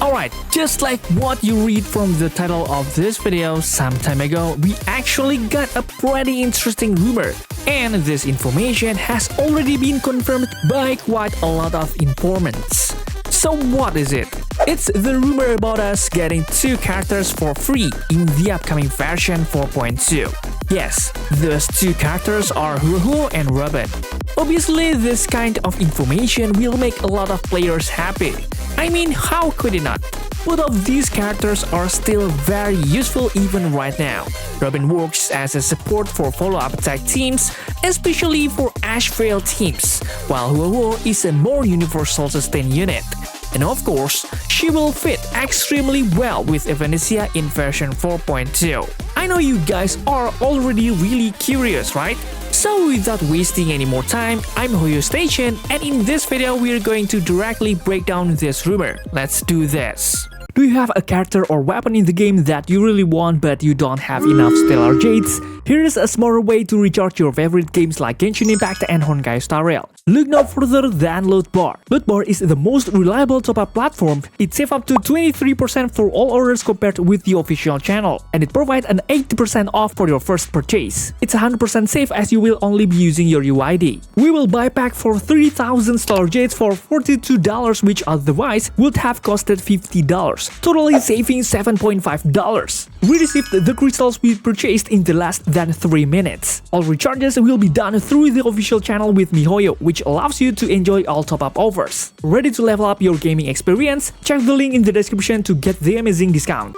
Alright, just like what you read from the title of this video some time ago, we actually got a pretty interesting rumor. And this information has already been confirmed by quite a lot of informants. So what is it? It's the rumor about us getting 2 characters for free in the upcoming version 4.2. Yes, those 2 characters are Huohuo and Robin. Obviously, this kind of information will make a lot of players happy. I mean, how could it not? Both of these characters are still very useful even right now. Robin works as a support for follow-up attack teams, especially for Ashveil teams, while Huohuo is a more universal sustain unit. And of course, she will fit extremely well with Evanescia in version 4.2. I know you guys are already really curious, right? So without wasting any more time, I'm Hoyostation, and in this video we're going to directly break down this rumor. Let's do this. Do you have a character or weapon in the game that you really want but you don't have enough stellar jades? Here is a smarter way to recharge your favorite games like Genshin Impact and honkaistarrail. Look no further than Lootbar. Lootbar is the most reliable top-up platform. It saves up to 23% for all orders compared with the official channel, and it provides an 80% off for your first purchase. It's 100% safe as you will only be using your UID. We will buy pack for 30,000 stellar jades for $42, which otherwise would have costed $50. Totally saving $7.5. We received the crystals we purchased in the less than 3 minutes. All recharges will be done through the official channel with miHoYo, which allows you to enjoy all top-up offers. Ready to level up your gaming experience? Check the link in the description to get the amazing discount.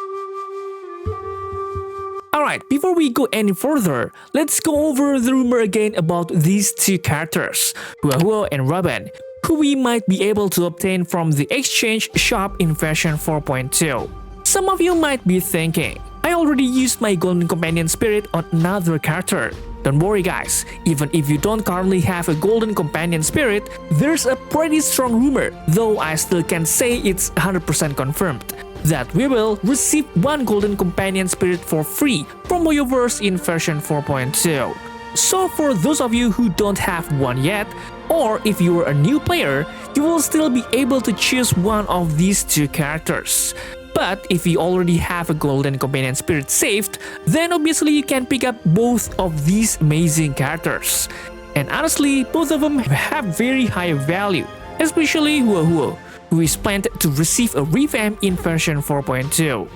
Alright, before we go any further, let's go over the rumor again about these 2 characters, Huohuo and Robin, who we might be able to obtain from the exchange shop in version 4.2. Some of you might be thinking, I already used my golden companion spirit on another character. Don't worry guys, even if you don't currently have a golden companion spirit, there's a pretty strong rumor, though I still can't say it's 100% confirmed, that we will receive 1 golden companion spirit for free from Hoyoverse in version 4.2. So for those of you who don't have one yet, or if you are a new player, you will still be able to choose one of these 2 characters. But if you already have a golden companion spirit saved, then obviously you can pick up both of these amazing characters. And honestly, both of them have very high value, especially Huohuo, who is planned to receive a revamp in version 4.2.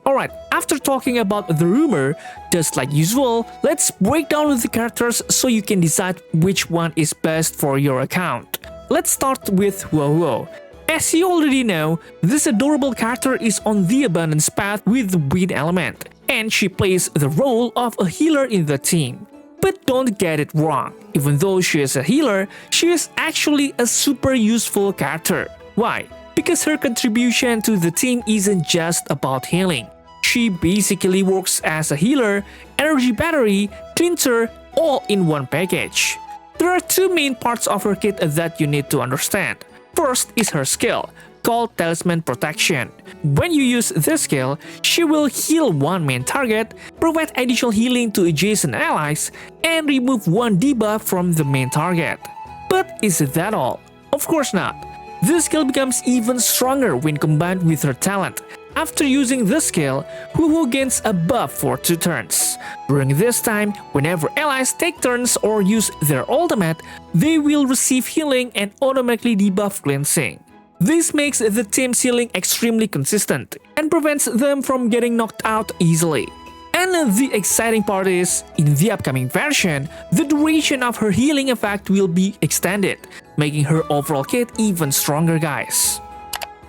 Alright, after talking about the rumor, just like usual, let's break down the characters so you can decide which one is best for your account. Let's start with Huohuo. As you already know, this adorable character is on the abundance path with the wind element, and she plays the role of a healer in the team. But don't get it wrong, even though she is a healer, she is actually a super useful character. Why? Because her contribution to the team isn't just about healing. She basically works as a healer, energy battery, cleanser, all in one package. There are 2 main parts of her kit that you need to understand. First is her skill, called Talisman Protection. When you use this skill, she will heal 1 main target, provide additional healing to adjacent allies, and remove 1 debuff from the main target. But is that all? Of course not. This skill becomes even stronger when combined with her talent. After using this skill, Huohuo gains a buff for 2 turns. During this time, whenever allies take turns or use their ultimate, they will receive healing and automatically debuff cleansing. This makes the team's healing extremely consistent and prevents them from getting knocked out easily. And the exciting part is, in the upcoming version, the duration of her healing effect will be extended, making her overall kit even stronger guys.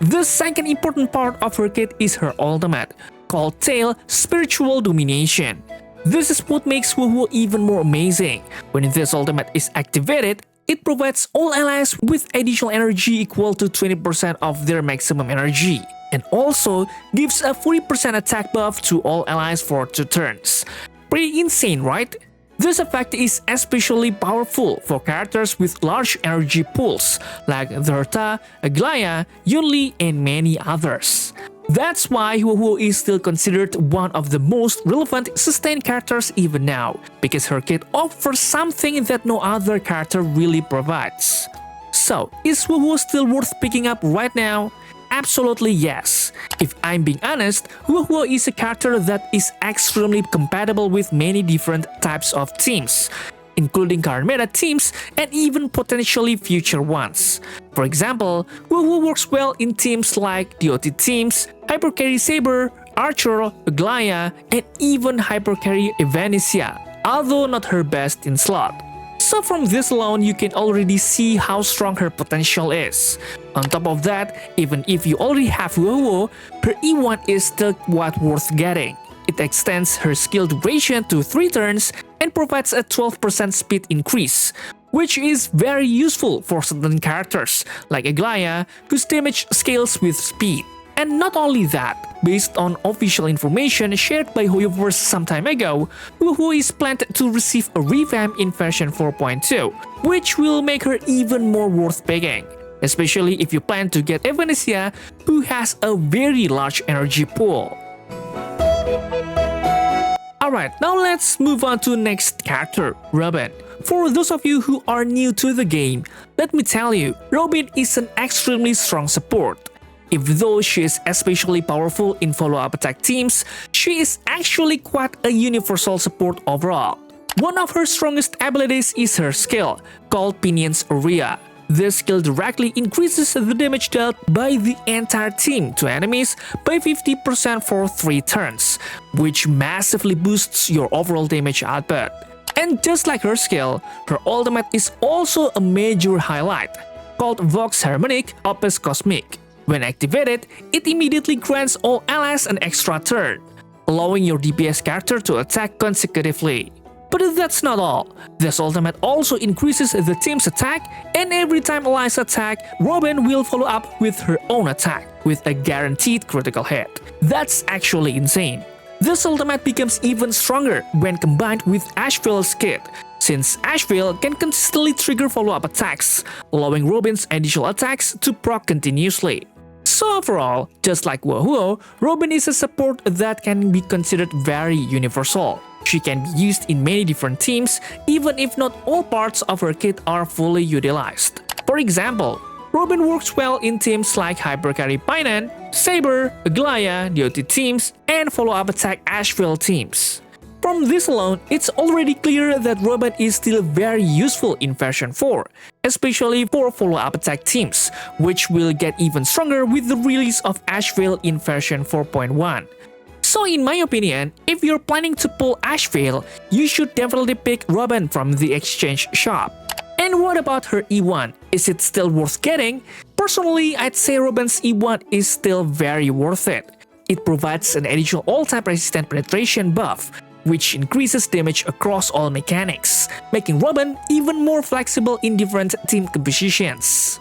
The second important part of her kit is her ultimate, called Tail Spiritual Domination. This is what makes Huohuo even more amazing. When this ultimate is activated, it provides all allies with additional energy equal to 20% of their maximum energy, and also gives a 40% attack buff to all allies for 2 turns. Pretty insane, right? This effect is especially powerful for characters with large energy pools like the Ashveil, Aglaia, Yunli, and many others. That's why Huohuo is still considered one of the most relevant sustained characters even now, because her kit offers something that no other character really provides. So, is Huohuo still worth picking up right now? Absolutely yes. If I'm being honest, Huohuo is a character that is extremely compatible with many different types of teams, including current meta teams and even potentially future ones. For example, Huohuo works well in teams like DOT teams, Hypercarry Saber, Archer, Aglaia, and even Hypercarry Evanescia, although not her best in slot. So from this alone, you can already see how strong her potential is. On top of that, even if you already have Huohuo, her E1 is still quite worth getting. It extends her skill duration to 3 turns and provides a 12% speed increase, which is very useful for certain characters like Aglaia, whose damage scales with speed. And not only that, based on official information shared by Hoyoverse some time ago, Huohuo is planned to receive a revamp in version 4.2, which will make her even more worth picking, especially if you plan to get Evanescia, who has a very large energy pool. Alright, now let's move on to next character, Robin. For those of you who are new to the game, let me tell you, Robin is an extremely strong support. Even though she is especially powerful in follow-up attack teams, she is actually quite a universal support overall. One of her strongest abilities is her skill, called Pinion's Area. This skill directly increases the damage dealt by the entire team to enemies by 50% for 3 turns, which massively boosts your overall damage output. And just like her skill, her ultimate is also a major highlight, called Vox Harmonic Opus Cosmic. When activated, it immediately grants all allies an extra turn, allowing your DPS character to attack consecutively. But that's not all. This ultimate also increases the team's attack, and every time allies attack, Robin will follow up with her own attack, with a guaranteed critical hit. That's actually insane. This ultimate becomes even stronger when combined with Ashveil's kit, since Ashveil can consistently trigger follow-up attacks, allowing Robin's additional attacks to proc continuously. So overall, just like Huohuo, Robin is a support that can be considered very universal. She can be used in many different teams, even if not all parts of her kit are fully utilized. For example, Robin works well in teams like Hypercarry Painan, Saber, Aglaia, DOT teams, and follow-up attack Ashveil teams. From this alone, it's already clear that Robin is still very useful in version 4, especially for follow-up attack teams, which will get even stronger with the release of Ashveil in version 4.1. So in my opinion, if you're planning to pull Ashveil, you should definitely pick Robin from the exchange shop. And what about her E1? Is it still worth getting? Personally, I'd say Robin's E1 is still very worth it. It provides an additional all-type resistant penetration buff, which increases damage across all mechanics, making Robin even more flexible in different team compositions.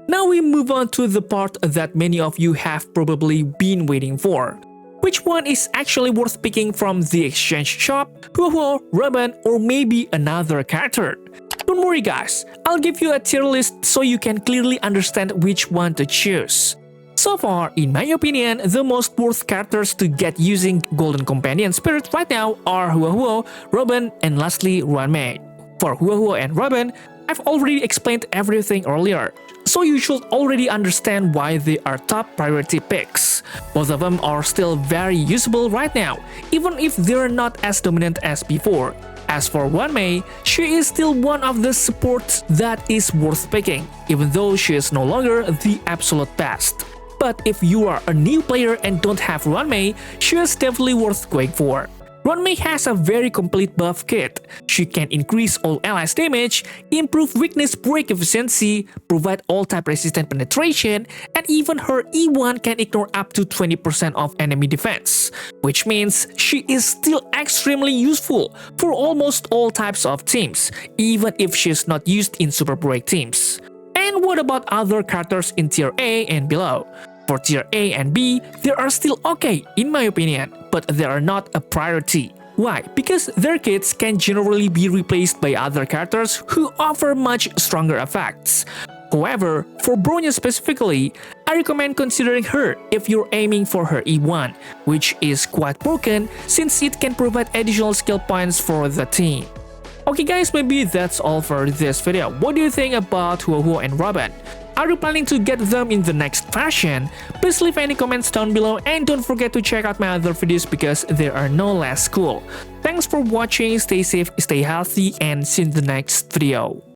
Now we move on to the part that many of you have probably been waiting for. Which one is actually worth picking from the exchange shop, Huohuo, Robin, or maybe another character? Don't worry guys, I'll give you a tier list so you can clearly understand which one to choose. So far, in my opinion, the most worth characters to get using Golden Companion Spirit right now are Huohuo, Robin, and lastly Ruanmei. For Huohuo and Robin, I've already explained everything earlier, so you should already understand why they are top priority picks. Both of them are still very usable right now, even if they're not as dominant as before. As for Ruanmei, she is still one of the supports that is worth picking, even though she is no longer the absolute best. But if you are a new player and don't have Ruanmei, she is definitely worth going for. Ruanmei has a very complete buff kit. She can increase all allies damage, improve weakness break efficiency, provide all-type resistant penetration, and even her E1 can ignore up to 20% of enemy defense, which means she is still extremely useful for almost all types of teams, even if she is not used in super break teams. And what about other characters in tier A and below? For tier A and B, they are still okay in my opinion, but they are not a priority. Why? Because their kits can generally be replaced by other characters who offer much stronger effects. However, for Bronya specifically, I recommend considering her if you're aiming for her E1, which is quite broken since it can provide additional skill points for the team. Okay guys, maybe that's all for this video. What do you think about Huohuo and Robin? Are you planning to get them in the next fashion? Please leave any comments down below and don't forget to check out my other videos because they are no less cool. Thanks for watching, stay safe, stay healthy, and see you in the next video.